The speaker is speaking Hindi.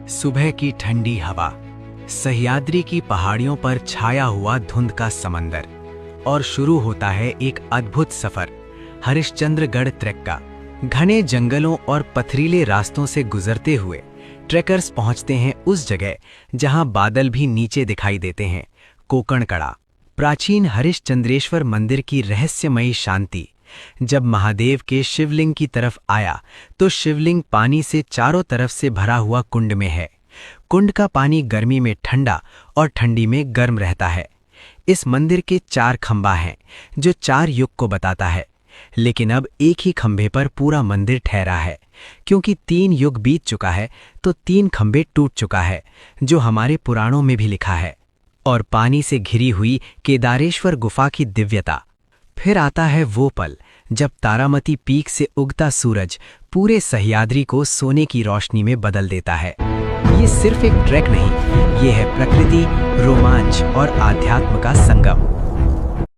सुबह की ठंडी हवा, सह्याद्री की पहाड़ियों पर छाया हुआ धुंध का समंदर, और शुरू होता है एक अद्भुत सफर हरिश्चंद्रगढ़ ट्रैक का। घने जंगलों और पथरीले रास्तों से गुजरते हुए ट्रैकर्स पहुंचते हैं उस जगह जहां बादल भी नीचे दिखाई देते हैं, कोकणकड़ा। प्राचीन हरिश्चंद्रेश्वर मंदिर की रहस्यमयी शांति। जब महादेव के शिवलिंग की तरफ आया तो शिवलिंग पानी से चारों तरफ से भरा हुआ कुंड में है। कुंड का पानी गर्मी में ठंडा और ठंडी में गर्म रहता है। इस मंदिर के 4 खंभा हैं जो 4 युग को बताता है, लेकिन अब एक ही खंभे पर पूरा मंदिर ठहरा है, क्योंकि 3 युग बीत चुका है तो 3 खंभे टूट चुका है, जो हमारे पुराणों में भी लिखा है। और पानी से घिरी हुई केदारेश्वर गुफा की दिव्यता। फिर आता है वो पल जब तारामती पीक से उगता सूरज पूरे सह्याद्री को सोने की रोशनी में बदल देता है। ये सिर्फ एक ट्रैक नहीं, ये है प्रकृति, रोमांच और आध्यात्म का संगम।